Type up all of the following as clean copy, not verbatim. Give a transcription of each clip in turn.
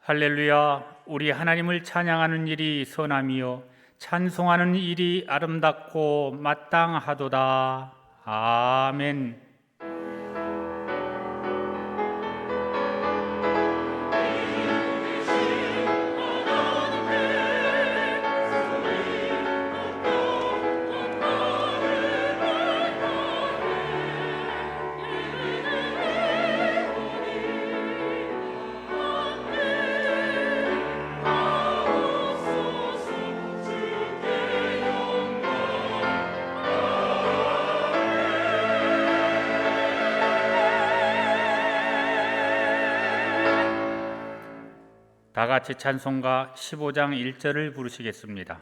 할렐루야. 우리 하나님을 찬양하는 일이 선함이요 찬송하는 일이 아름답고 마땅하도다. 아멘. 다 같이 찬송가 15장 1절을 부르시겠습니다.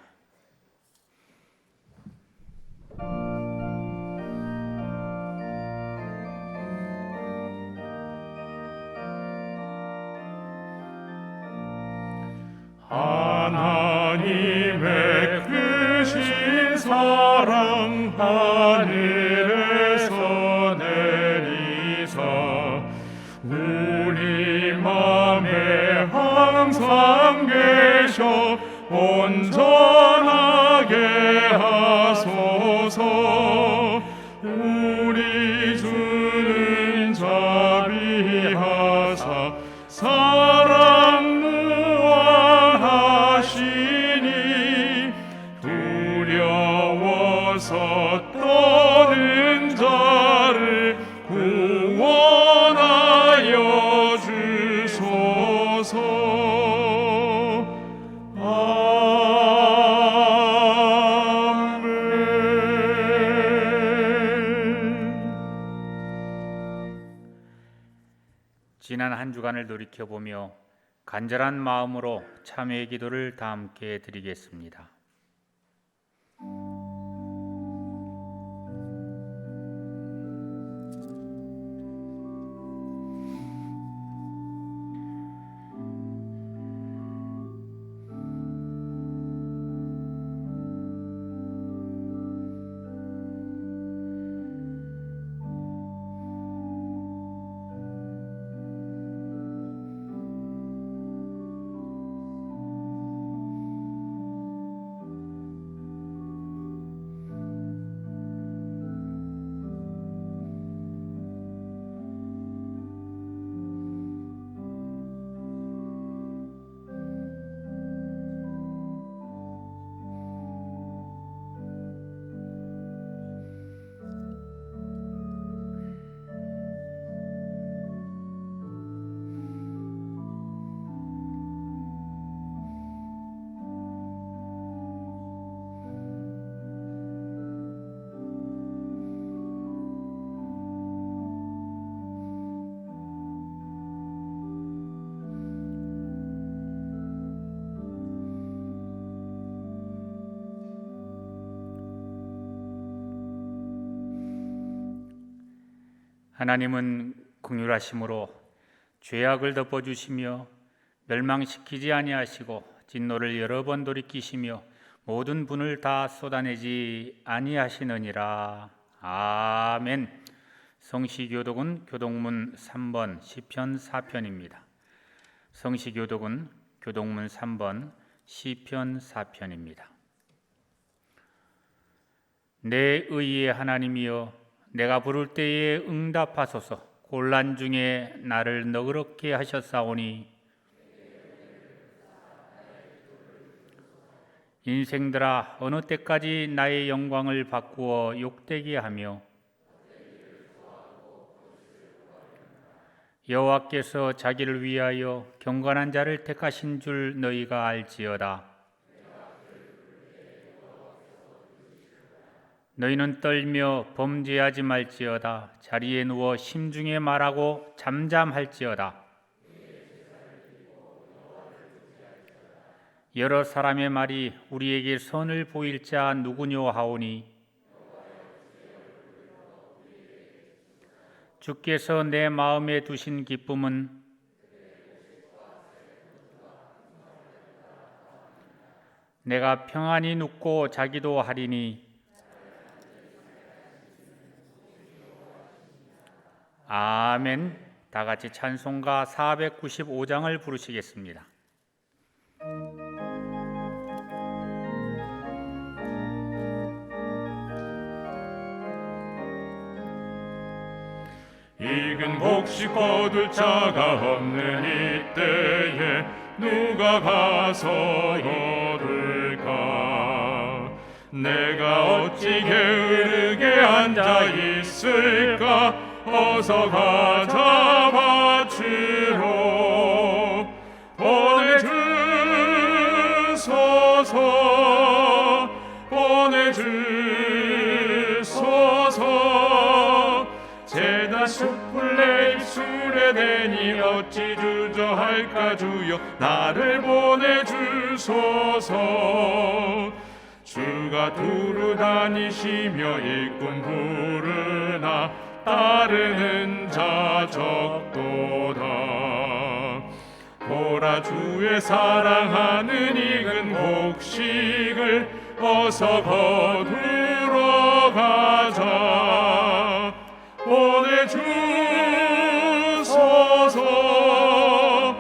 하나님의 크신 사랑 하늘에서 내리사 우리 맘에 항상 계셔 온전하게 하소서. 우리 주는 자비하사 사랑 무한하시니 두려워서 떠는 자를 구원하여 주소서. 지난 한 주간을 돌이켜보며 간절한 마음으로 참회의 기도를 다 함께 드리겠습니다. 하나님은 긍휼하심으로 죄악을 덮어주시며 멸망시키지 아니하시고 진노를 여러 번 돌이키시며 모든 분을 다 쏟아내지 아니하시느니라. 아멘. 성시교독은 교독문 3번 시편 4편입니다. 성시교독은 교독문 3번 시편 4편입니다. 내 의의 하나님이여 내가 부를 때에 응답하소서. 곤란 중에 나를 너그럽게 하셨사오니 인생들아 어느 때까지 나의 영광을 바꾸어 욕되게 하며 여호와께서 자기를 위하여 경건한 자를 택하신 줄 너희가 알지어다. 너희는 떨며 범죄하지 말지어다. 자리에 누워 심중에 말하고 잠잠할지어다. 여러 사람의 말이 우리에게 선을 보일 자 누구뇨 하오니 주께서 내 마음에 두신 기쁨은 내가 평안히 눕고 자기도 하리니 아멘. 다 같이 찬송가 495장을 부르시겠습니다. 익은 곡식 거둘 자가 없는 이때에 누가 가서 거둘까? 내가 어찌 게으르게 앉아 있을까? 어서 가자 밭으로 보내주소서 보내주소서. 제단 숲을 내 입술에 대니 어찌 주저할까? 주여 나를 보내주소서. 주가 두루 다니시며 일꾼 부르나 따르는 자 적도다. 보라 주의 사랑하는 익은 곡식을 어서 거두러 가자. 보내주소서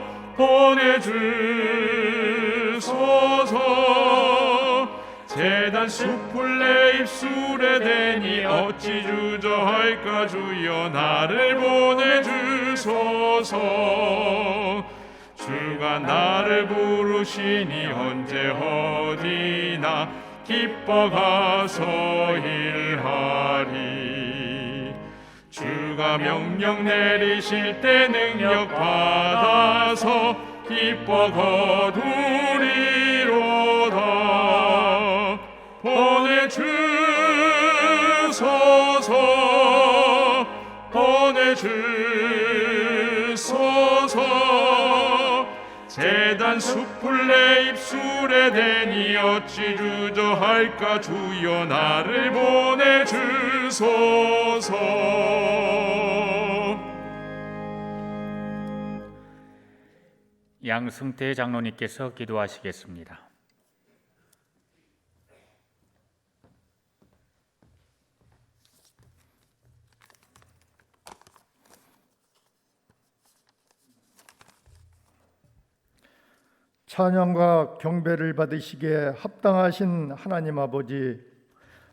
보내주소서. 제단 숲을 내 입술에 대니 어찌 주저할까? 주여 나를 보내주소서. 주가 나를 부르시니 언제 어디나 기뻐 가서 일하리. 주가 명령 내리실 때 능력 받아서 기뻐 거두리로다. 보내주소서 보내주소서. 제단 숲을 내 입술에 대니 어찌 주저할까? 주여 나를 보내주소서. 양승태 장로님께서 기도하시겠습니다. 찬양과 경배를 받으시기에 합당하신 하나님 아버지,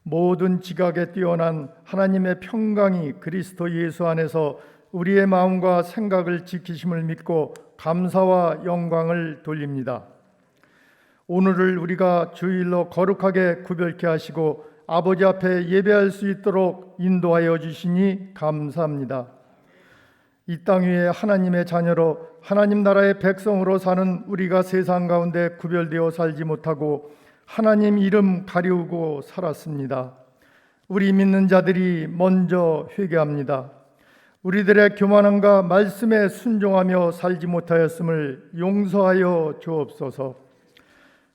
모든 지각에 뛰어난 하나님의 평강이 그리스도 예수 안에서 우리의 마음과 생각을 지키심을 믿고 감사와 영광을 돌립니다. 오늘을 우리가 주일로 거룩하게 구별케 하시고 아버지 앞에 예배할 수 있도록 인도하여 주시니 감사합니다. 이 땅 위에 하나님의 자녀로 하나님 나라의 백성으로 사는 우리가 세상 가운데 구별되어 살지 못하고 하나님 이름 가리우고 살았습니다. 우리 믿는 자들이 먼저 회개합니다. 우리들의 교만함과 말씀에 순종하며 살지 못하였음을 용서하여 주옵소서.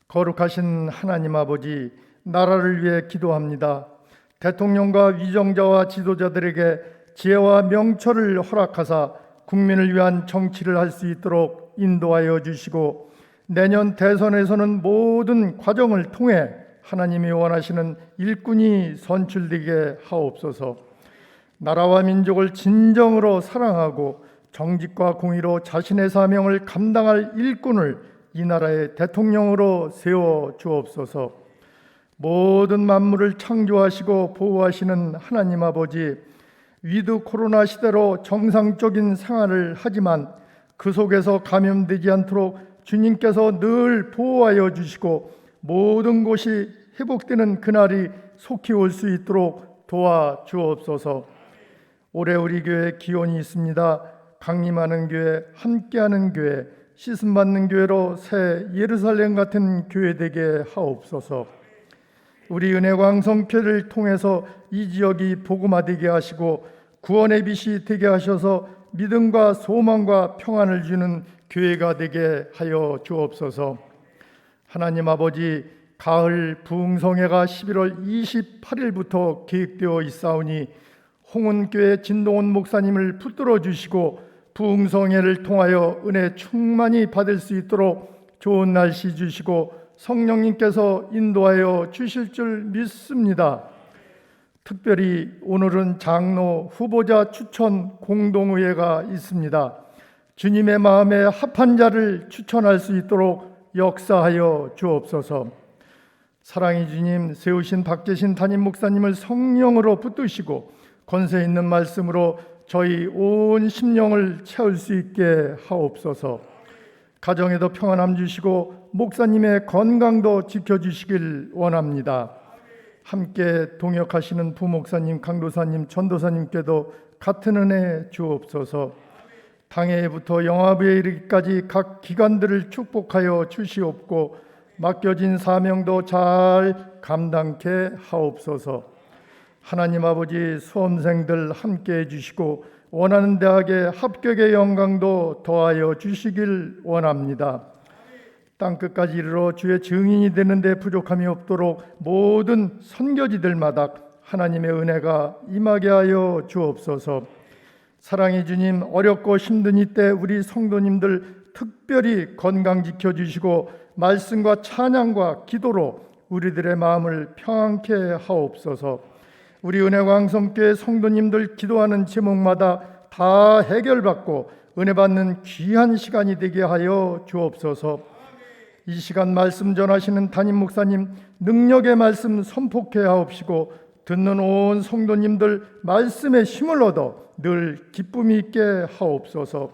거룩하신 하나님 아버지, 나라를 위해 기도합니다. 대통령과 위정자와 지도자들에게 지혜와 명철을 허락하사 국민을 위한 정치를 할 수 있도록 인도하여 주시고 내년 대선에서는 모든 과정을 통해 하나님이 원하시는 일꾼이 선출되게 하옵소서. 나라와 민족을 진정으로 사랑하고 정직과 공의로 자신의 사명을 감당할 일꾼을 이 나라의 대통령으로 세워 주옵소서. 모든 만물을 창조하시고 보호하시는 하나님 아버지, 위드 코로나 시대로 정상적인 생활을 하지만 그 속에서 감염되지 않도록 주님께서 늘 보호하여 주시고 모든 곳이 회복되는 그날이 속히 올 수 있도록 도와주옵소서. 올해 우리 교회 기원이 있습니다. 강림하는 교회, 함께하는 교회, 씻음받는 교회로 새 예루살렘 같은 교회 되게 하옵소서. 우리 은혜광성교회를 통해서 이 지역이 복음화되게 하시고 구원의 빛이 되게 하셔서 믿음과 소망과 평안을 주는 교회가 되게 하여 주옵소서. 하나님 아버지, 가을 부흥성회가 11월 28일부터 계획되어 있사오니 홍은교회 진동원 목사님을 붙들어 주시고 부흥성회를 통하여 은혜 충만히 받을 수 있도록 좋은 날씨 주시고 성령님께서 인도하여 주실 줄 믿습니다. 특별히 오늘은 장로 후보자 추천 공동의회가 있습니다. 주님의 마음에 합한 자를 추천할 수 있도록 역사하여 주옵소서. 사랑의 주님, 세우신 박재신 담임 목사님을 성령으로 붙드시고 권세 있는 말씀으로 저희 온 심령을 채울 수 있게 하옵소서. 가정에도 평안함 주시고 목사님의 건강도 지켜주시길 원합니다. 함께 동역하시는 부목사님, 강도사님, 전도사님께도 같은 은혜 주옵소서. 당회부터 영화부에 이르기까지 각 기관들을 축복하여 주시옵고 맡겨진 사명도 잘 감당케 하옵소서. 하나님 아버지, 수험생들 함께해 주시고 원하는 대학의 합격의 영광도 더하여 주시길 원합니다. 땅끝까지 이르러 주의 증인이 되는 데 부족함이 없도록 모든 선교지들마다 하나님의 은혜가 임하게 하여 주옵소서. 사랑의 주님, 어렵고 힘든 이때 우리 성도님들 특별히 건강 지켜주시고 말씀과 찬양과 기도로 우리들의 마음을 평안케 하옵소서. 우리 은혜광성교회 성도님들 기도하는 제목마다 다 해결받고 은혜 받는 귀한 시간이 되게 하여 주옵소서. 이 시간 말씀 전하시는 담임 목사님 능력의 말씀 선포케 하옵시고 듣는 온 성도님들 말씀에 힘을 얻어 늘 기쁨이 있게 하옵소서.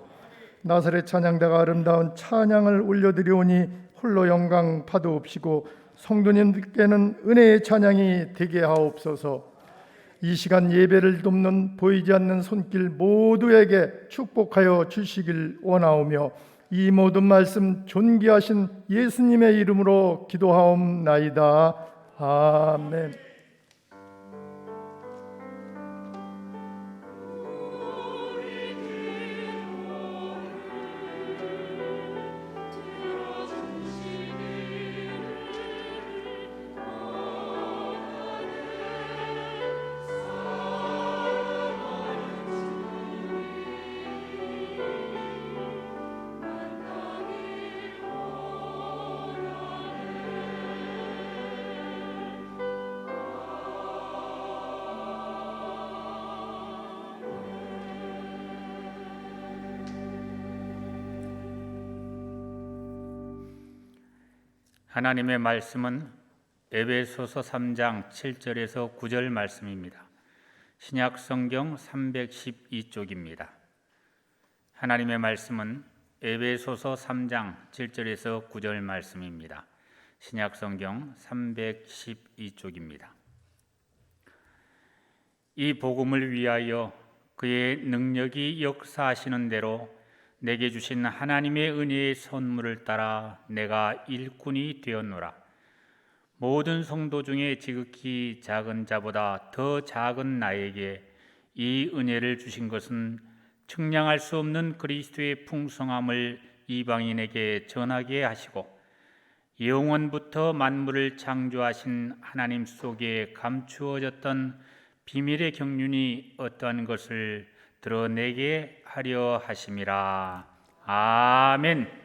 나사렛 찬양대가 아름다운 찬양을 올려드리오니 홀로 영광 받으옵시고 성도님들께는 은혜의 찬양이 되게 하옵소서. 이 시간 예배를 돕는 보이지 않는 손길 모두에게 축복하여 주시길 원하오며 이 모든 말씀 존귀하신 예수님의 이름으로 기도하옵나이다. 아멘. 하나님의 말씀은 에베소서 3장 7절에서 9절 말씀입니다. 신약 성경 312쪽입니다. 하나님의 말씀은 에베소서 3장 7절에서 9절 말씀입니다. 신약 성경 312쪽입니다. 이 복음을 위하여 그의 능력이 역사하시는 대로 내게 주신 하나님의 은혜의 선물을 따라 내가 일꾼이 되었노라. 모든 성도 중에 지극히 작은 자보다 더 작은 나에게 이 은혜를 주신 것은 측량할 수 없는 그리스도의 풍성함을 이방인에게 전하게 하시고 영원부터 만물을 창조하신 하나님 속에 감추어졌던 비밀의 경륜이 어떠한 것을 드러내게 하려 하심이라. 아멘.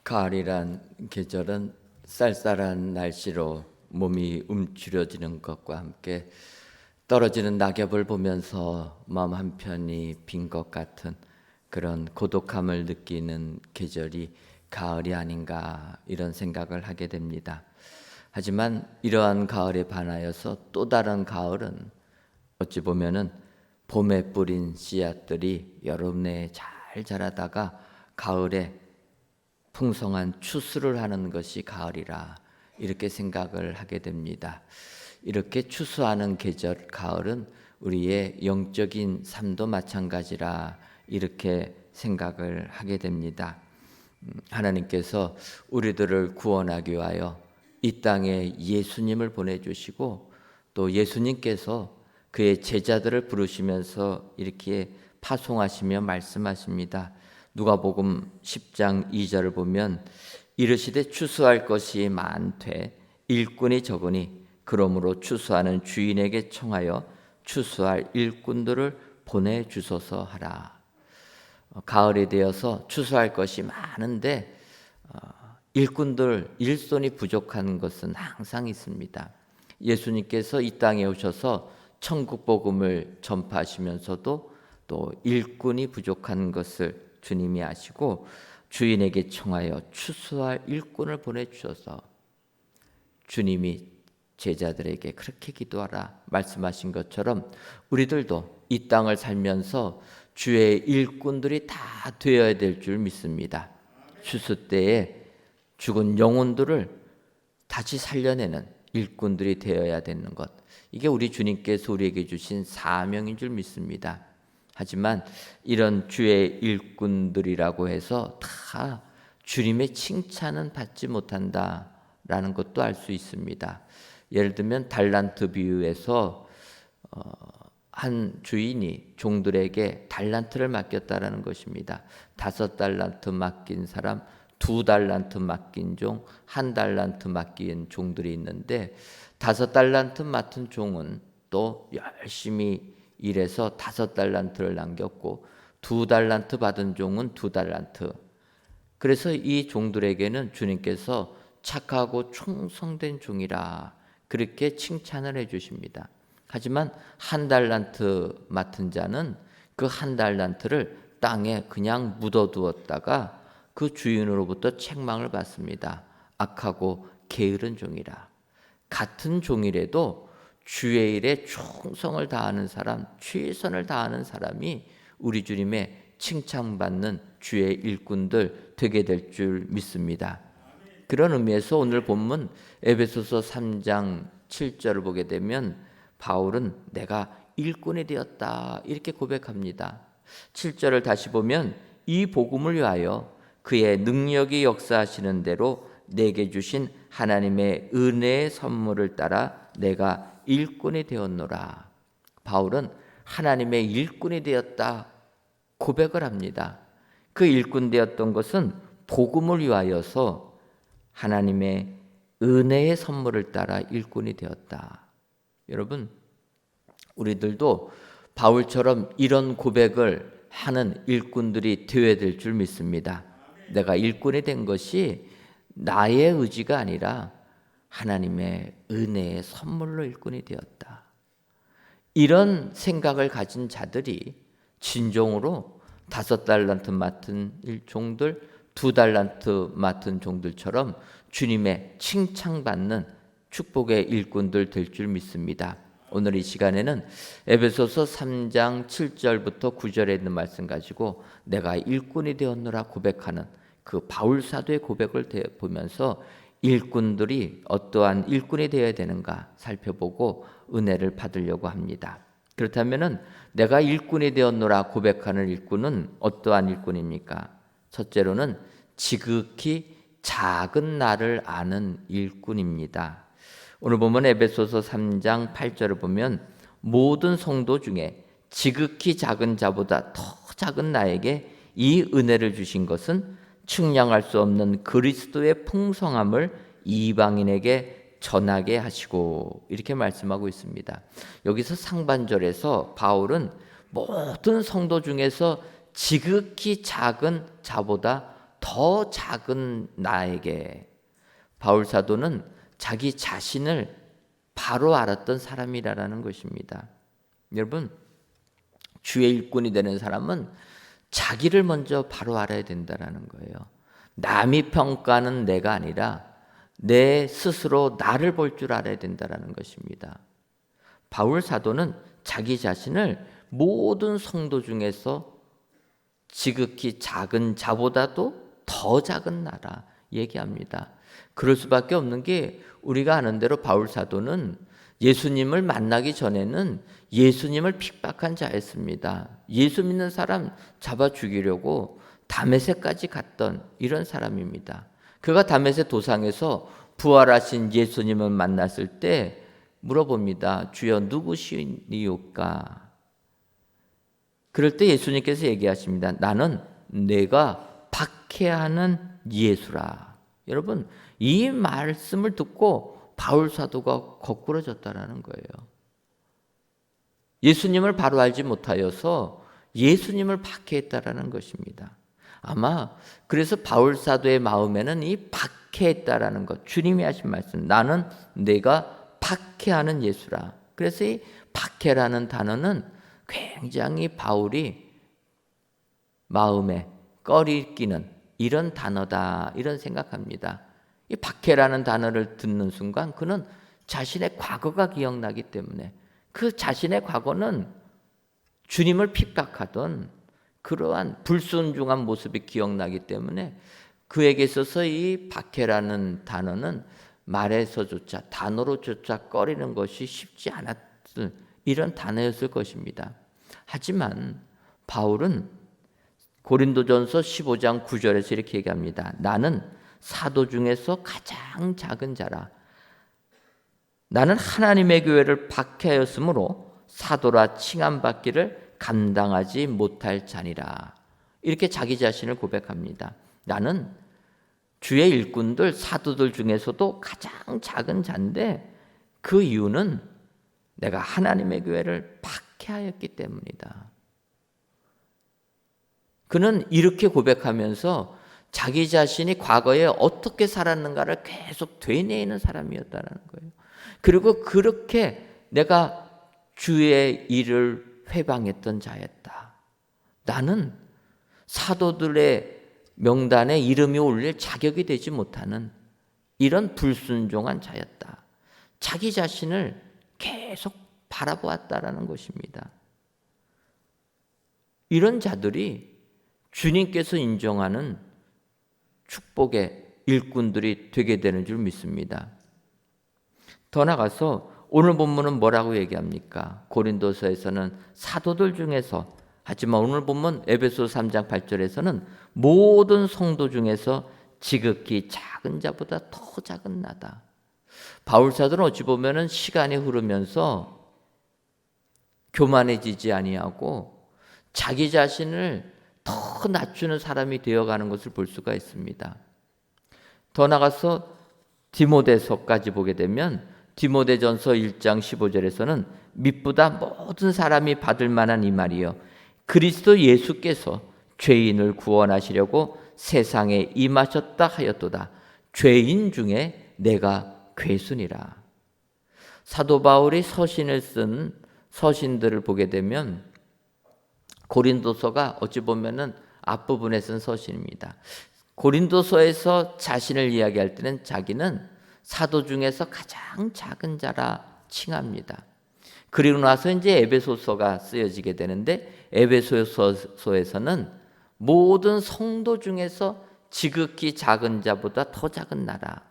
가을이란 계절은 쌀쌀한 날씨로 몸이 움츠려지는 것과 함께 떨어지는 낙엽을 보면서 마음 한편이 빈 것 같은 그런 고독함을 느끼는 계절이 가을이 아닌가 이런 생각을 하게 됩니다. 하지만 이러한 가을에 반하여서 또 다른 가을은 어찌 보면은 봄에 뿌린 씨앗들이 여름 내에 잘 자라다가 가을에 풍성한 추수를 하는 것이 가을이라 이렇게 생각을 하게 됩니다. 이렇게 추수하는 계절 가을은 우리의 영적인 삶도 마찬가지라 이렇게 생각을 하게 됩니다. 하나님께서 우리들을 구원하기 위하여 이 땅에 예수님을 보내주시고 또 예수님께서 그의 제자들을 부르시면서 이렇게 파송하시며 말씀하십니다. 누가복음 10장 2절을 보면 이르시되 추수할 것이 많되 일꾼이 적으니 그러므로 추수하는 주인에게 청하여 추수할 일꾼들을 보내주소서 하라. 가을이 되어서 추수할 것이 많은데 일꾼들 일손이 부족한 것은 항상 있습니다. 예수님께서 이 땅에 오셔서 천국 복음을 전파하시면서도 또 일꾼이 부족한 것을 주님이 아시고 주인에게 청하여 추수할 일꾼을 보내주셔서 주님이 제자들에게 그렇게 기도하라 말씀하신 것처럼 우리들도 이 땅을 살면서 주의 일꾼들이 다 되어야 될 줄 믿습니다. 추수 때에 죽은 영혼들을 다시 살려내는 일꾼들이 되어야 되는 것, 이게 우리 주님께서 우리에게 주신 사명인 줄 믿습니다. 하지만 이런 주의 일꾼들이라고 해서 다 주님의 칭찬은 받지 못한다라는 것도 알 수 있습니다. 예를 들면 달란트 비유에서 한 주인이 종들에게 달란트를 맡겼다라는 것입니다. 5달란트 맡긴 사람, 2달란트 맡긴 종, 1달란트 맡긴 종들이 있는데 5달란트 맡은 종은 또 열심히 일해서 5달란트를 남겼고 2달란트 받은 종은 2달란트. 그래서 이 종들에게는 주님께서 착하고 충성된 종이라 그렇게 칭찬을 해주십니다. 하지만 1달란트 맡은 자는 그 1달란트를 땅에 그냥 묻어두었다가 그 주인으로부터 책망을 받습니다. 악하고 게으른 종이라. 같은 종이라도 주의 일에 충성을 다하는 사람, 최선을 다하는 사람이 우리 주님의 칭찬받는 주의 일꾼들 되게 될 줄 믿습니다. 그런 의미에서 오늘 본문 에베소서 3장 7절을 보게 되면 바울은 내가 일꾼이 되었다 이렇게 고백합니다. 7절을 다시 보면 이 복음을 위하여 그의 능력이 역사하시는 대로 내게 주신 하나님의 은혜의 선물을 따라 내가 일꾼이 되었노라. 바울은 하나님의 일꾼이 되었다 고백을 합니다. 그 일꾼 되었던 것은 복음을 위하여서 하나님의 은혜의 선물을 따라 일꾼이 되었다. 여러분, 우리들도 바울처럼 이런 고백을 하는 일꾼들이 되어야 될 줄 믿습니다. 내가 일꾼이 된 것이 나의 의지가 아니라 하나님의 은혜의 선물로 일꾼이 되었다. 이런 생각을 가진 자들이 진정으로 5달란트 맡은 종들, 2달란트 맡은 종들처럼 주님의 칭찬받는 축복의 일꾼들 될 줄 믿습니다. 오늘 이 시간에는 에베소서 3장 7절부터 9절에 있는 말씀 가지고 내가 일꾼이 되었노라 고백하는 그 바울 사도의 고백을 보면서 일꾼들이 어떠한 일꾼이 되어야 되는가 살펴보고 은혜를 받으려고 합니다. 그렇다면은 내가 일꾼이 되었노라 고백하는 일꾼은 어떠한 일꾼입니까? 첫째로는 지극히 작은 나를 아는 일꾼입니다. 오늘 보면 에베소서 3장 8절을 보면 모든 성도 중에 지극히 작은 자보다 더 작은 나에게 이 은혜를 주신 것은 측량할 수 없는 그리스도의 풍성함을 이방인에게 전하게 하시고 이렇게 말씀하고 있습니다. 여기서 상반절에서 바울은 모든 성도 중에서 지극히 작은 자보다 더 작은 나에게. 바울 사도는 자기 자신을 바로 알았던 사람이라는 것입니다. 여러분, 주의 일꾼이 되는 사람은 자기를 먼저 바로 알아야 된다는 거예요. 남이 평가하는 내가 아니라 내 스스로 나를 볼 줄 알아야 된다는 것입니다. 바울 사도는 자기 자신을 모든 성도 중에서 지극히 작은 자보다도 더 작은 나라 얘기합니다. 그럴 수밖에 없는 게 우리가 아는 대로 바울 사도는 예수님을 만나기 전에는 예수님을 핍박한 자였습니다. 예수 믿는 사람 잡아 죽이려고 다메섹까지 갔던 이런 사람입니다. 그가 다메섹 도상에서 부활하신 예수님을 만났을 때 물어봅니다. 주여 누구시니까? 그럴 때 예수님께서 얘기하십니다. 나는 내가 박해하는 예수라. 여러분, 이 말씀을 듣고 바울 사도가 거꾸러졌다라는 거예요. 예수님을 바로 알지 못하여서 예수님을 박해했다라는 것입니다. 아마 그래서 바울 사도의 마음에는 이 박해했다라는 것, 주님이 하신 말씀, 나는 내가 박해하는 예수라. 그래서 이 박해라는 단어는 굉장히 바울이 마음에 꺼리 끼는 이런 단어다, 이런 생각합니다. 이 박해라는 단어를 듣는 순간 그는 자신의 과거가 기억나기 때문에, 그 자신의 과거는 주님을 핍박하던 그러한 불순종한 모습이 기억나기 때문에 그에게 있어서 이 박해라는 단어는 말에서조차, 단어로조차 꺼리는 것이 쉽지 않았을 이런 단어였을 것입니다. 하지만 바울은 고린도전서 15장 9절에서 이렇게 얘기합니다. 나는 사도 중에서 가장 작은 자라. 나는 하나님의 교회를 박해하였으므로 사도라 칭함받기를 감당하지 못할 자니라. 이렇게 자기 자신을 고백합니다. 나는 주의 일꾼들, 사도들 중에서도 가장 작은 자인데 그 이유는 내가 하나님의 교회를 박해하였기 때문이다. 그는 이렇게 고백하면서 자기 자신이 과거에 어떻게 살았는가를 계속 되뇌이는 사람이었다는 거예요. 그리고 그렇게 내가 주의 일을 회방했던 자였다. 나는 사도들의 명단에 이름이 올릴 자격이 되지 못하는 이런 불순종한 자였다. 자기 자신을 계속 바라보았다라는 것입니다. 이런 자들이 주님께서 인정하는 축복의 일꾼들이 되게 되는 줄 믿습니다. 더 나아가서 오늘 본문은 뭐라고 얘기합니까? 고린도서에서는 사도들 중에서, 하지만 오늘 본문 에베소서 3장 8절에서는 모든 성도 중에서 지극히 작은 자보다 더 작은 나다. 바울 사도는 어찌 보면은 시간이 흐르면서 교만해지지 아니하고 자기 자신을 더 낮추는 사람이 되어가는 것을 볼 수가 있습니다. 더 나아가서 디모데서까지 보게 되면 디모데전서 1장 15절에서는 mit보다 모든 사람이 받을 만한 이 말이요 그리스도 예수께서 죄인을 구원하시려고 세상에 임하셨다 하였도다. 죄인 중에 내가 괴순이라. 사도 바울이 서신을 쓴 서신들을 보게 되면 고린도서가 어찌 보면은 앞부분에 쓴 서신입니다. 고린도서에서 자신을 이야기할 때는 자기는 사도 중에서 가장 작은 자라 칭합니다. 그리고 나서 이제 에베소서가 쓰여지게 되는데 에베소서에서는 모든 성도 중에서 지극히 작은 자보다 더 작은 나라.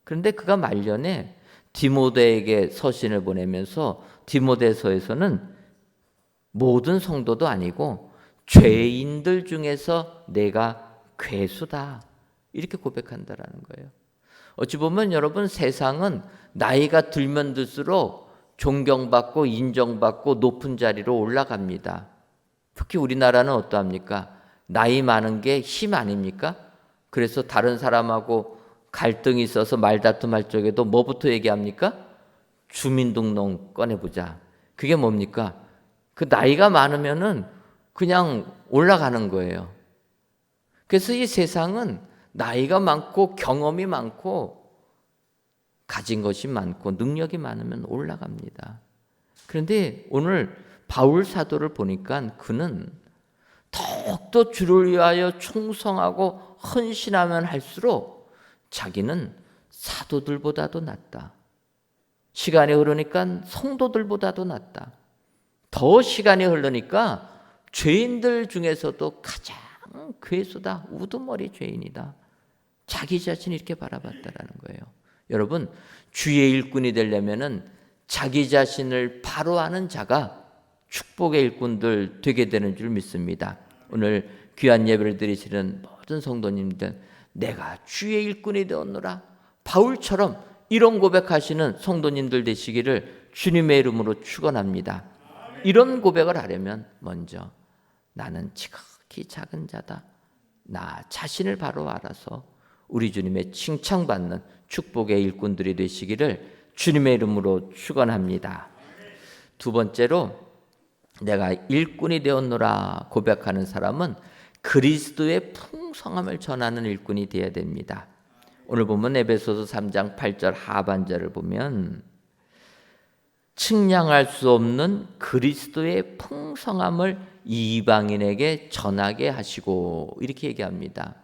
그런데 그가 말년에 디모데에게 서신을 보내면서 디모데서에서는 모든 성도도 아니고 죄인들 중에서 내가 괴수다. 이렇게 고백한다라는 거예요. 어찌 보면 여러분 세상은 나이가 들면 들수록 존경받고 인정받고 높은 자리로 올라갑니다. 특히 우리나라는 어떠합니까? 나이 많은 게 힘 아닙니까? 그래서 다른 사람하고 갈등이 있어서 말다툼할 적에도 뭐부터 얘기합니까? 주민등록 꺼내보자. 그게 뭡니까? 그 나이가 많으면은 그냥 올라가는 거예요. 그래서 이 세상은 나이가 많고 경험이 많고 가진 것이 많고 능력이 많으면 올라갑니다. 그런데 오늘 바울 사도를 보니까 그는 더욱더 주를 위하여 충성하고 헌신하면 할수록 자기는 사도들보다도 낫다. 시간이 흐르니까 성도들보다도 낫다. 더 시간이 흐르니까 죄인들 중에서도 가장 괴수다. 우두머리 죄인이다. 자기 자신을 이렇게 바라봤다라는 거예요. 여러분, 주의 일꾼이 되려면은 자기 자신을 바로 아는 자가 축복의 일꾼들 되게 되는 줄 믿습니다. 오늘 귀한 예배를 드리시는 모든 성도님들, 내가 주의 일꾼이 되었노라. 바울처럼 이런 고백하시는 성도님들 되시기를 주님의 이름으로 축원합니다. 이런 고백을 하려면 먼저 나는 지극히 작은 자다. 나 자신을 바로 알아서 우리 주님의 칭찬받는 축복의 일꾼들이 되시기를 주님의 이름으로 축원합니다. 두 번째로 내가 일꾼이 되었노라 고백하는 사람은 그리스도의 풍성함을 전하는 일꾼이 되어야 됩니다. 오늘 보면 에베소서 3장 8절 하반절을 보면 측량할 수 없는 그리스도의 풍성함을 이방인에게 전하게 하시고 이렇게 얘기합니다.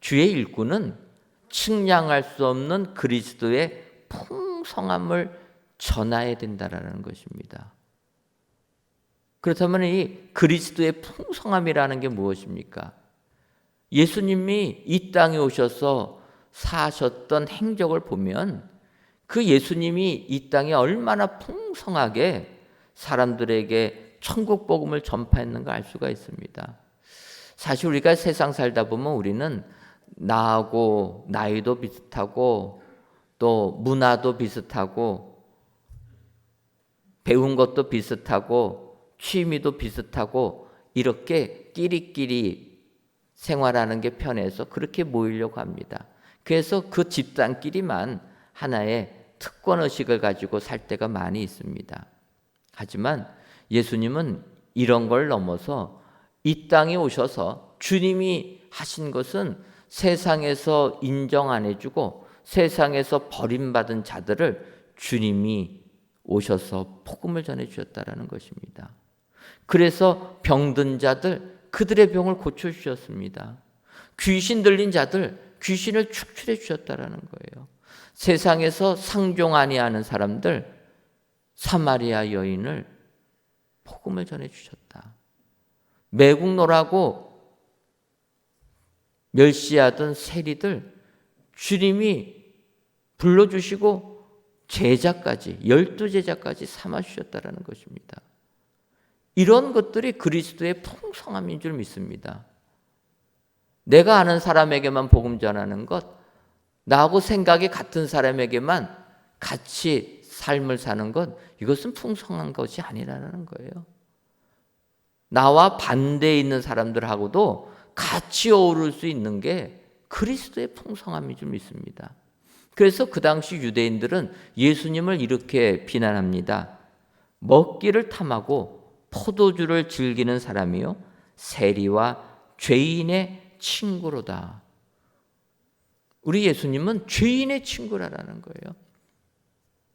주의 일꾼은 측량할 수 없는 그리스도의 풍성함을 전해야 된다라는 것입니다. 그렇다면 이 그리스도의 풍성함이라는 게 무엇입니까? 예수님이 이 땅에 오셔서 사셨던 행적을 보면 그 예수님이 이 땅에 얼마나 풍성하게 사람들에게 천국 복음을 전파했는가 알 수가 있습니다. 사실 우리가 세상 살다 보면 우리는 나하고 나이도 비슷하고 또 문화도 비슷하고 배운 것도 비슷하고 취미도 비슷하고 이렇게 끼리끼리 생활하는 게 편해서 그렇게 모이려고 합니다. 그래서 그 집단끼리만 하나의 특권의식을 가지고 살 때가 많이 있습니다. 하지만 예수님은 이런 걸 넘어서 이 땅에 오셔서 주님이 하신 것은 세상에서 인정 안 해주고 세상에서 버림받은 자들을 주님이 오셔서 복음을 전해주셨다는 것입니다. 그래서 병든 자들 그들의 병을 고쳐주셨습니다. 귀신 들린 자들 귀신을 축출해 주셨다는 거예요. 세상에서 상종 아니하는 사람들 사마리아 여인을 복음을 전해주셨다. 매국노라고 멸시하던 세리들 주님이 불러주시고 제자까지 12제자까지 삼아주셨다는 것입니다. 이런 것들이 그리스도의 풍성함인 줄 믿습니다. 내가 아는 사람에게만 복음 전하는 것, 나하고 생각이 같은 사람에게만 같이 삶을 사는 것, 이것은 풍성한 것이 아니라는 거예요. 나와 반대에 있는 사람들하고도 같이 어우를 수 있는 게 그리스도의 풍성함인 줄 믿습니다. 그래서 그 당시 유대인들은 예수님을 이렇게 비난합니다. 먹기를 탐하고 포도주를 즐기는 사람이요 세리와 죄인의 친구로다. 우리 예수님은 죄인의 친구라는 거예요.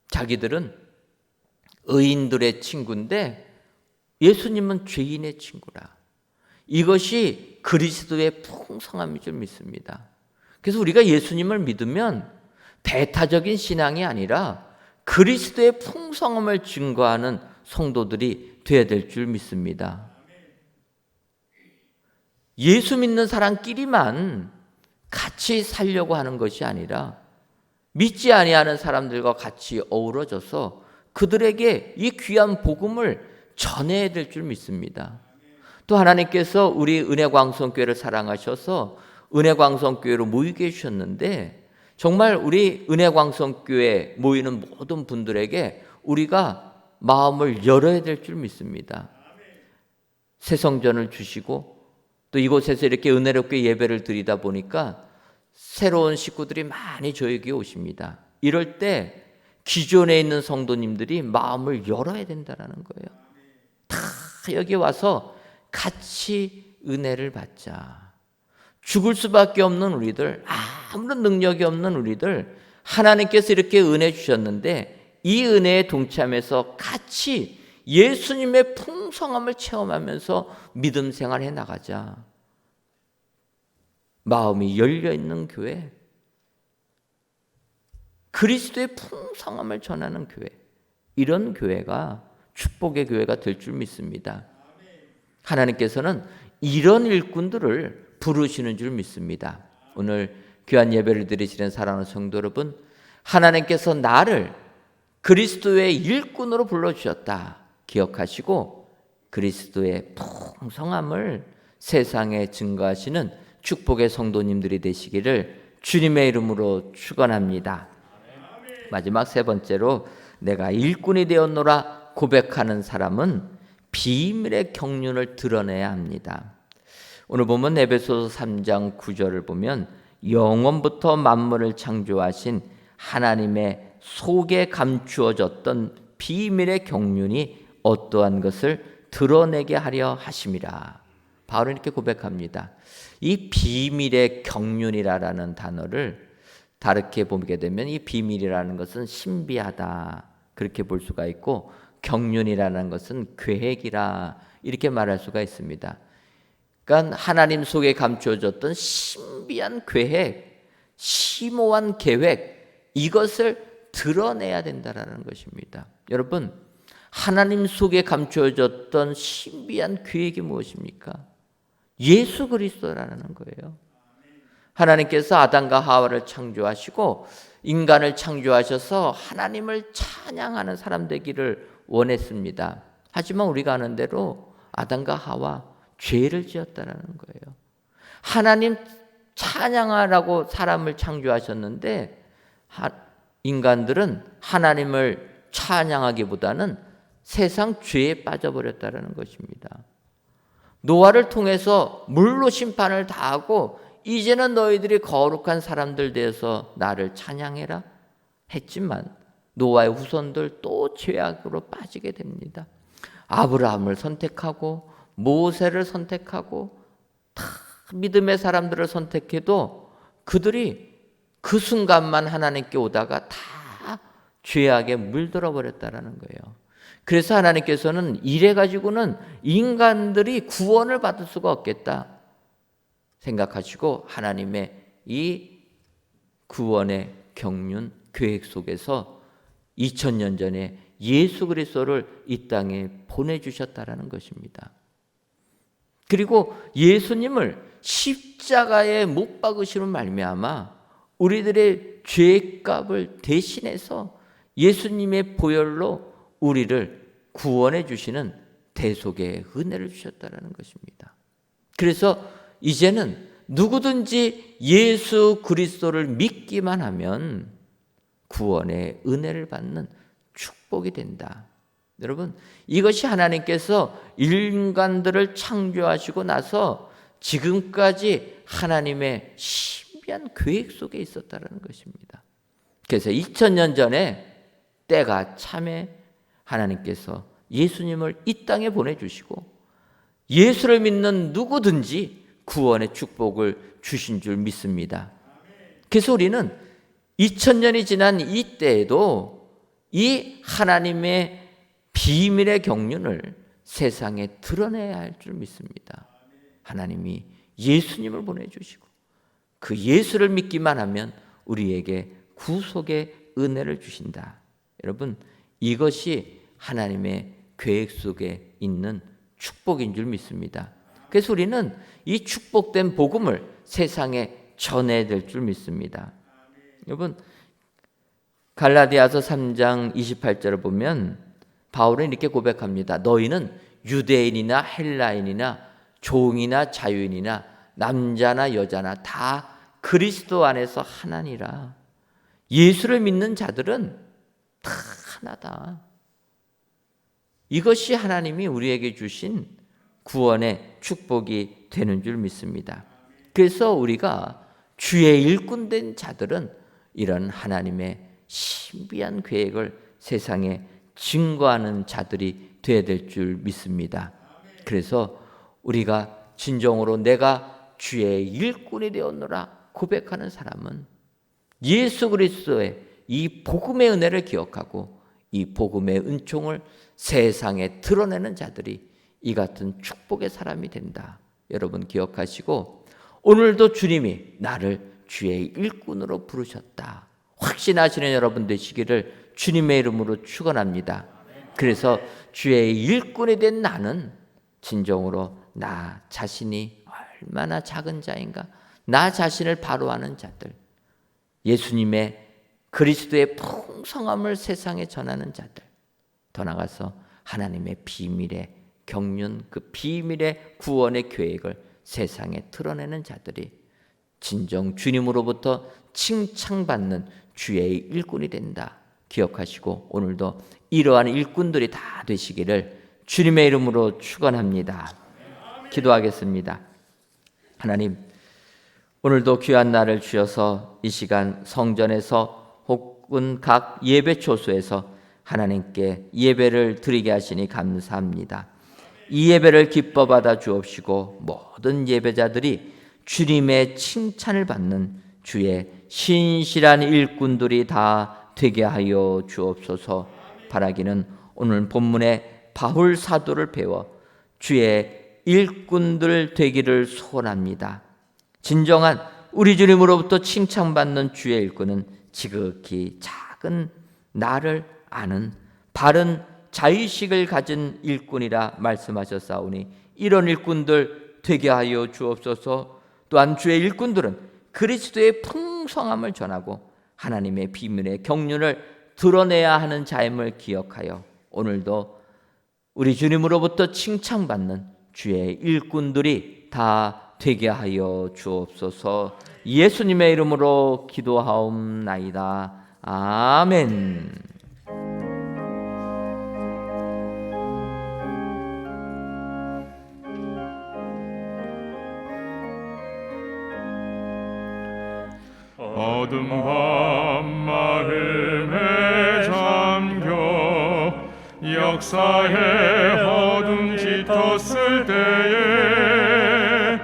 자기들은 의인들의 친구인데 예수님은 죄인의 친구라. 이것이 그리스도의 풍성함인 줄 믿습니다. 그래서 우리가 예수님을 믿으면 배타적인 신앙이 아니라 그리스도의 풍성함을 증거하는 성도들이 되어야 될 줄 믿습니다. 예수 믿는 사람끼리만 같이 살려고 하는 것이 아니라 믿지 아니하는 사람들과 같이 어우러져서 그들에게 이 귀한 복음을 전해야 될 줄 믿습니다. 또 하나님께서 우리 은혜광성교회를 사랑하셔서 은혜광성교회로 모이게 해주셨는데 정말 우리 은혜광성교회 모이는 모든 분들에게 우리가 마음을 열어야 될 줄 믿습니다. 새성전을 주시고 또 이곳에서 이렇게 은혜롭게 예배를 드리다 보니까 새로운 식구들이 많이 저에게 오십니다. 이럴 때 기존에 있는 성도님들이 마음을 열어야 된다는 거예요. 다 여기 와서 같이 은혜를 받자. 죽을 수밖에 없는 우리들, 아무런 능력이 없는 우리들, 하나님께서 이렇게 은혜 주셨는데 이 은혜에 동참해서 같이 예수님의 풍성함을 체험하면서 믿음 생활해 나가자. 마음이 열려있는 교회, 그리스도의 풍성함을 전하는 교회, 이런 교회가 축복의 교회가 될 줄 믿습니다. 하나님께서는 이런 일꾼들을 부르시는 줄 믿습니다. 오늘 귀한 예배를 드리시는 사랑하는 성도 여러분, 하나님께서 나를 그리스도의 일꾼으로 불러주셨다 기억하시고 그리스도의 풍성함을 세상에 증거하시는 축복의 성도님들이 되시기를 주님의 이름으로 축원합니다. 마지막 세 번째로 내가 일꾼이 되었노라 고백하는 사람은 비밀의 경륜을 드러내야 합니다. 오늘 보면 에베소서 3장 9절을 보면 영원부터 만물을 창조하신 하나님의 속에 감추어졌던 비밀의 경륜이 어떠한 것을 드러내게 하려 하심이라. 바울은 이렇게 고백합니다. 이 비밀의 경륜이라는 단어를 다르게 보게 되면 이 비밀이라는 것은 신비하다 그렇게 볼 수가 있고 경륜이라는 것은 계획이라 이렇게 말할 수가 있습니다. 그러니까 하나님 속에 감추어졌던 신비한 계획, 심오한 계획, 이것을 드러내야 된다라는 것입니다. 여러분, 하나님 속에 감추어졌던 신비한 계획이 무엇입니까? 예수 그리스도라는 거예요. 하나님께서 아담과 하와를 창조하시고 인간을 창조하셔서 하나님을 찬양하는 사람 되기를 원했습니다. 하지만 우리가 아는 대로 아담과 하와 죄를 지었다라는 거예요. 하나님 찬양하라고 사람을 창조하셨는데 인간들은 하나님을 찬양하기보다는 세상 죄에 빠져버렸다는 것입니다. 노아를 통해서 물로 심판을 다하고 이제는 너희들이 거룩한 사람들 되어서 나를 찬양해라 했지만 노아의 후손들 또 죄악으로 빠지게 됩니다. 아브라함을 선택하고 모세를 선택하고 다 믿음의 사람들을 선택해도 그들이 그 순간만 하나님께 오다가 다 죄악에 물들어 버렸다는 거예요. 그래서 하나님께서는 이래 가지고는 인간들이 구원을 받을 수가 없겠다 생각하시고 하나님의 이 구원의 경륜 계획 속에서 2000년 전에 예수 그리스도를 이 땅에 보내주셨다라는 것입니다. 그리고 예수님을 십자가에 못 박으시는 말미암아 우리들의 죄값을 대신해서 예수님의 보혈로 우리를 구원해 주시는 대속의 은혜를 주셨다라는 것입니다. 그래서 이제는 누구든지 예수 그리스도를 믿기만 하면 구원의 은혜를 받는 축복이 된다. 여러분, 이것이 하나님께서 인간들을 창조하시고 나서 지금까지 하나님의 신비한 계획 속에 있었다는 것입니다. 그래서 2000년 전에 때가 참에 하나님께서 예수님을 이 땅에 보내주시고 예수를 믿는 누구든지 구원의 축복을 주신 줄 믿습니다. 그래서 우리는 2000년이 지난 이 때에도 이 하나님의 비밀의 경륜을 세상에 드러내야 할 줄 믿습니다. 하나님이 예수님을 보내주시고 그 예수를 믿기만 하면 우리에게 구속의 은혜를 주신다. 여러분, 이것이 하나님의 계획 속에 있는 축복인 줄 믿습니다. 그래서 우리는 이 축복된 복음을 세상에 전해야 될 줄 믿습니다. 여러분, 갈라디아서 3장 28절을 보면 바울은 이렇게 고백합니다. 너희는 유대인이나 헬라인이나 종이나 자유인이나 남자나 여자나 다 그리스도 안에서 하나니라. 예수를 믿는 자들은 다 하나다. 이것이 하나님이 우리에게 주신 구원의 축복이 되는 줄 믿습니다. 그래서 우리가 주의 일꾼된 자들은 이런 하나님의 신비한 계획을 세상에 증거하는 자들이 되어야 될 줄 믿습니다. 그래서 우리가 진정으로 내가 주의 일꾼이 되었노라 고백하는 사람은 예수 그리스도의 이 복음의 은혜를 기억하고 이 복음의 은총을 세상에 드러내는 자들이 이 같은 축복의 사람이 된다. 여러분 기억하시고 오늘도 주님이 나를 주의 일꾼으로 부르셨다 확신하시는 여러분 되시기를 주님의 이름으로 축원합니다. 그래서 주의 일꾼이 된 나는 진정으로 나 자신이 얼마나 작은 자인가, 나 자신을 바로 아는 자들, 예수님의 그리스도의 풍성함을 세상에 전하는 자들, 더 나아가서 하나님의 비밀의 경륜, 그 비밀의 구원의 계획을 세상에 드러내는 자들이 진정 주님으로부터 칭찬받는 주의 일꾼이 된다. 기억하시고 오늘도 이러한 일꾼들이 다 되시기를 주님의 이름으로 축원합니다. 기도하겠습니다. 하나님, 오늘도 귀한 날을 주셔서 이 시간 성전에서 혹은 각 예배 초소에서 하나님께 예배를 드리게 하시니 감사합니다. 이 예배를 기뻐 받아 주옵시고 모든 예배자들이 주님의 칭찬을 받는 주의 신실한 일꾼들이 다 되게 하여 주옵소서. 바라기는 오늘 본문의 바울 사도를 배워 주의 일꾼들 되기를 소원합니다. 진정한 우리 주님으로부터 칭찬받는 주의 일꾼은 지극히 작은 나를 아는 바른 자의식을 가진 일꾼이라 말씀하셨사오니 이런 일꾼들 되게 하여 주옵소서. 또한 주의 일꾼들은 그리스도의 풍성함을 전하고 하나님의 비밀의 경륜을 드러내야 하는 자임을 기억하여 오늘도 우리 주님으로부터 칭찬받는 주의 일꾼들이 다 되게 하여 주옵소서. 예수님의 이름으로 기도하옵나이다. 아멘. 어둠 밤 마음에 잠겨 역사의 어둠 짙었을 때에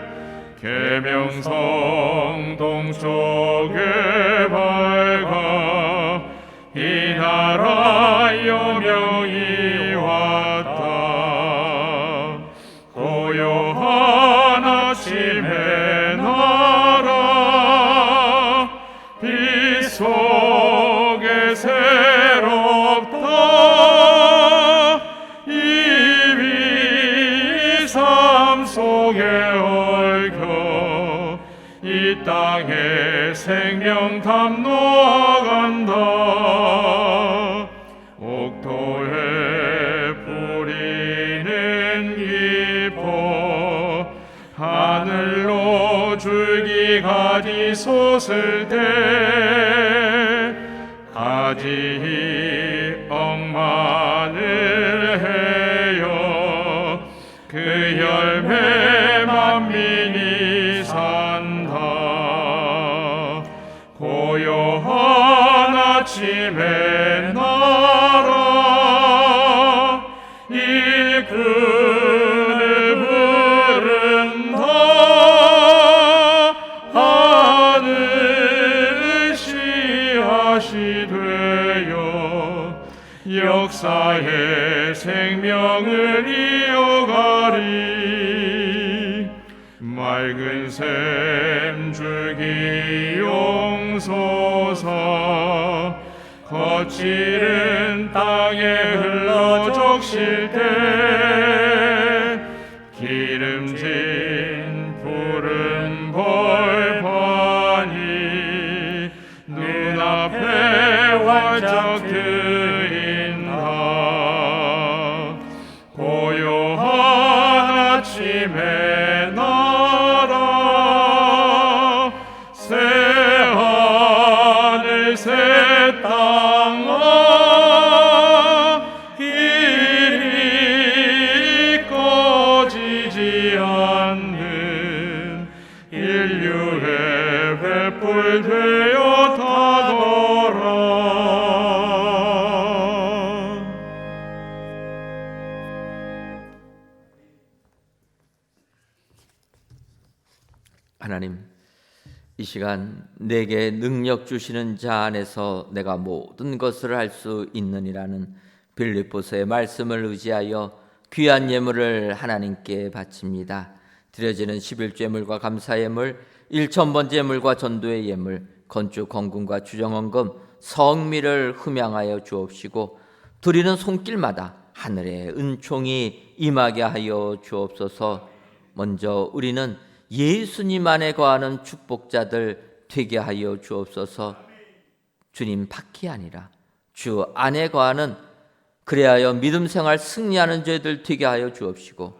계명성 동쪽에 밝아 이 나라 여명이 왔다. 고요한 아침에 나라 빛 속에 새롭다. 이미 삶 속에 얽혀 이 땅에 생명담 놓아간다. 옥토에 뿌리는 기포 하늘로 줄기가지 솟을 때 가지 억만을 해요. 그 열매 만민이 산다. 고요한 아침에 나라 일꾼을 부른다. 하늘 씨앗이 되어 역사의 생명을 이어가리. 맑은 샘 줄기 용솟아 거칠은 땅에 흘러 적실 때 기름진 푸른 벌판이 눈앞에 활짝 트인다. 고요한 아침에 나라 새 하늘 새 땅아 이리 하나님, 이 시간 내게 능력 주시는 자 안에서 내가 모든 것을 할 수 있느니라는 빌립보서의 말씀을 의지하여 귀한 예물을 하나님께 바칩니다. 드려지는 11제물과 감사예물, 1,000번째 예물과 전도의 예물, 건축 헌금과 주정헌금, 성미를 흠양하여 주옵시고 드리는 손길마다 하늘의 은총이 임하게 하여 주옵소서. 먼저 우리는 예수님 안에 거하는 축복자들 되게 하여 주옵소서. 주님 밖이 아니라 주 안에 거하는, 그리하여 믿음 생활 승리하는 저희들 되게 하여 주옵시고,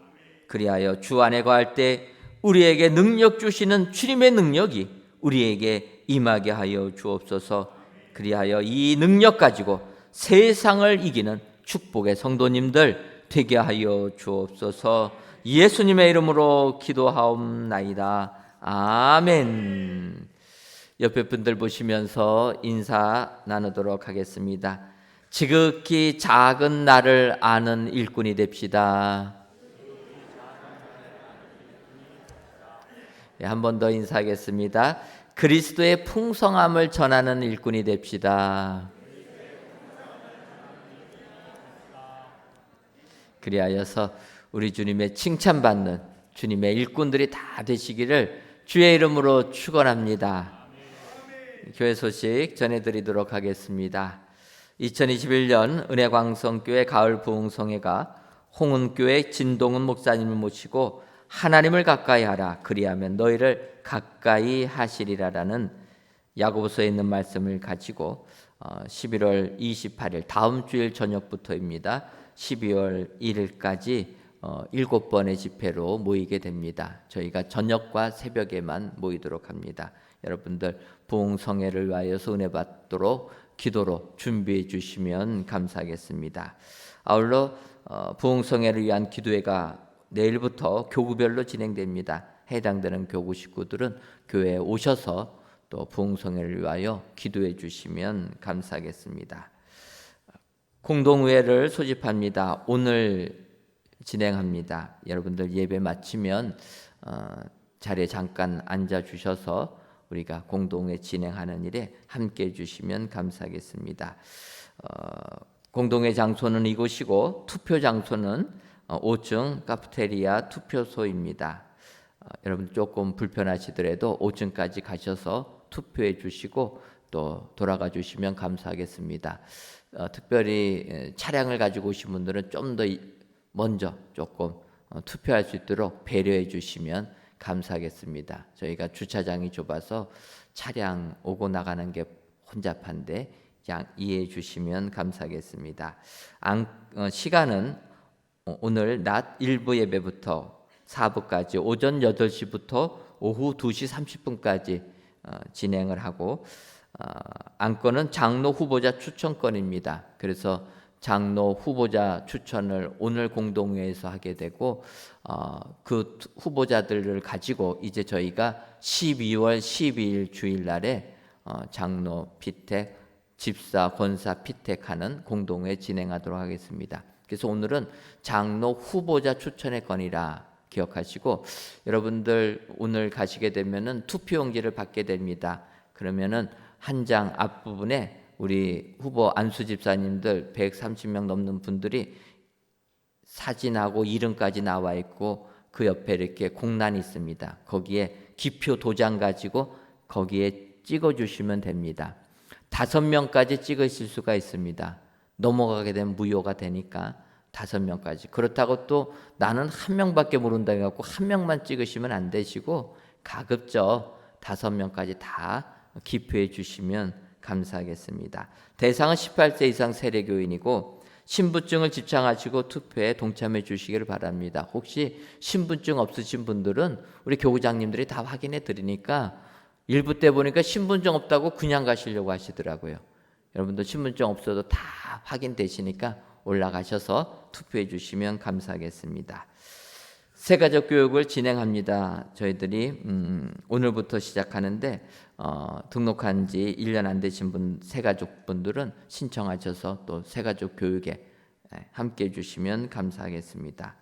그리하여 주 안에 거할 때 우리에게 능력 주시는 주님의 능력이 우리에게 임하게 하여 주옵소서. 그리하여 이 능력 가지고 세상을 이기는 축복의 성도님들 되게 하여 주옵소서. 예수님의 이름으로 기도하옵나이다. 아멘. 옆에 분들 보시면서 인사 나누도록 하겠습니다. 지극히 작은 나를 아는 일꾼이 됩시다. 한 번 더 인사하겠습니다. 그리스도의 풍성함을 전하는 일꾼이 됩시다. 그리하여서 우리 주님의 칭찬받는 주님의 일꾼들이 다 되시기를 주의 이름으로 축원합니다. 교회 소식 전해드리도록 하겠습니다. 2021년 은혜광성교회 가을 부흥성회가 홍은교회 진동은 목사님을 모시고 하나님을 가까이 하라, 그리하면 너희를 가까이 하시리라라는 야고보서에 있는 말씀을 가지고 11월 28일 다음 주일 저녁부터입니다. 12월 1일까지 7번의 집회로 모이게 됩니다. 저희가 저녁과 새벽에만 모이도록 합니다. 여러분들 부흥성회를 위하여서 은혜 받도록 기도로 준비해 주시면 감사하겠습니다. 아울러 부흥성회를 위한 기도회가 내일부터 교구별로 진행됩니다. 해당되는 교구 식구들은 교회에 오셔서 또 부흥성회를 위하여 기도해 주시면 감사하겠습니다. 공동회를 소집합니다. 오늘 진행합니다. 여러분들 예배 마치면 자리에 잠깐 앉아 주셔서 우리가 공동회 진행하는 일에 함께 해주시면 감사하겠습니다. 공동회 장소는 이곳이고 투표 장소는 5층 카페테리아 투표소입니다. 여러분 조금 불편하시더라도 5층까지 가셔서 투표해 주시고 또 돌아가 주시면 감사하겠습니다. 특별히 차량을 가지고 오신 분들은 좀 더 먼저 조금 투표할 수 있도록 배려해 주시면 감사하겠습니다. 저희가 주차장이 좁아서 차량 오고 나가는 게 혼잡한데 이해해 주시면 감사하겠습니다. 시간은 오늘 낮 1부 예배부터 4부까지 오전 8시부터 오후 2시 30분까지 진행을 하고 안건은 장로 후보자 추천건입니다. 그래서 장로 후보자 추천을 오늘 공동회에서 하게 되고 그 후보자들을 가지고 이제 저희가 12월 12일 주일날에 장로 피택, 집사, 권사 피택하는 공동회 진행하도록 하겠습니다. 그래서 오늘은 장로 후보자 추천의 건이라 기억하시고 여러분들 오늘 가시게 되면은 투표용지를 받게 됩니다. 그러면은 한 장 앞부분에 우리 후보 안수 집사님들 130명 넘는 분들이 사진하고 이름까지 나와 있고 그 옆에 이렇게 공란이 있습니다. 거기에 기표 도장 가지고 거기에 찍어주시면 됩니다. 5명까지 찍으실 수가 있습니다. 넘어가게 되면 무효가 되니까 5명까지. 그렇다고 또 나는 1명밖에 모른다 해갖고 1명만 찍으시면 안 되시고 가급적 5명까지 다 기표해 주시면 감사하겠습니다. 대상은 18세 이상 세례교인이고 신분증을 집착하시고 투표에 동참해 주시기를 바랍니다. 혹시 신분증 없으신 분들은 우리 교구장님들이 다 확인해 드리니까 일부 때 보니까 신분증 없다고 그냥 가시려고 하시더라고요. 여러분들 신분증 없어도 다 확인되시니까 올라가셔서 투표해 주시면 감사하겠습니다. 새가족 교육을 진행합니다. 저희들이 오늘부터 시작하는데 등록한 지 1년 안 되신 분 새가족분들은 신청하셔서 또 새가족 교육에 함께해 주시면 감사하겠습니다.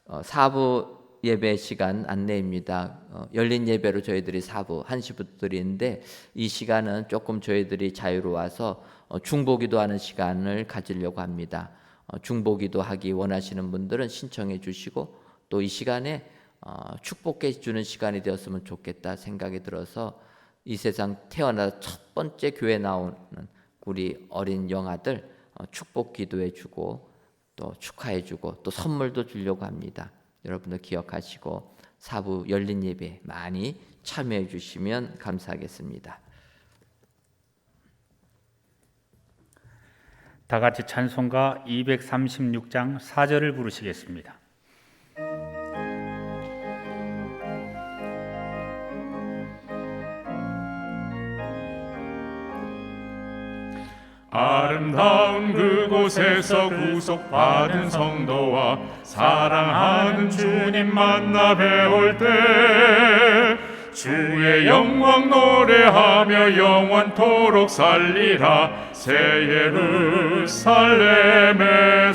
4부 예배 시간 안내입니다. 열린 예배로 저희들이 4부 1시부터 드리는데 이 시간은 조금 저희들이 자유로워서 중보기도하는 시간을 가지려고 합니다. 중보기도하기 원하시는 분들은 신청해 주시고 또 이 시간에 축복해 주는 시간이 되었으면 좋겠다 생각이 들어서 이 세상 태어나 첫 번째 교회 나오는 우리 어린 영아들 축복 기도해 주고 또 축하해 주고 또 선물도 주려고 합니다. 여러분들 기억하시고 4부 열린 예배 많이 참여해 주시면 감사하겠습니다. 다 같이 찬송가 236장 4절을 부르시겠습니다. 아름다운 그곳에서 구속받은 성도와 사랑하는 주님 만나 배울 때 주의 영광 노래하며 영원토록 살리라. 새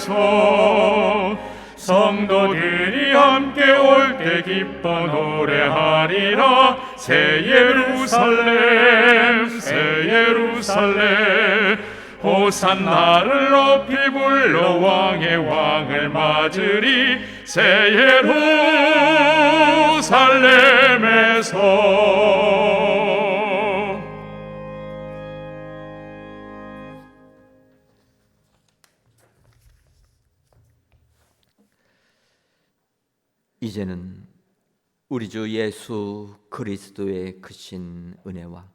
예루살렘에서 성도들이 함께 올 때 기뻐 노래하리라. 새 예루살렘 새 예루살렘 호산나를 높이 불러 왕의 왕을 맞으리. 새 예루살렘에서 이제는 우리 주 예수 그리스도의 크신 은혜와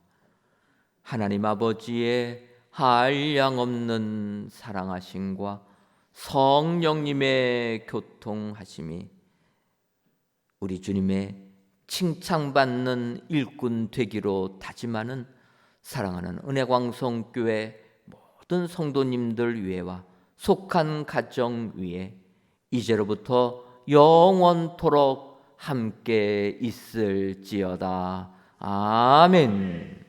하나님 아버지의 한량없는 사랑하심과 성령님의 교통하심이 우리 주님의 칭찬받는 일꾼 되기로 다짐하는 사랑하는 은혜광성교회 모든 성도님들 위에와 속한 가정 위에 이제로부터 영원토록 함께 있을지어다. 아멘.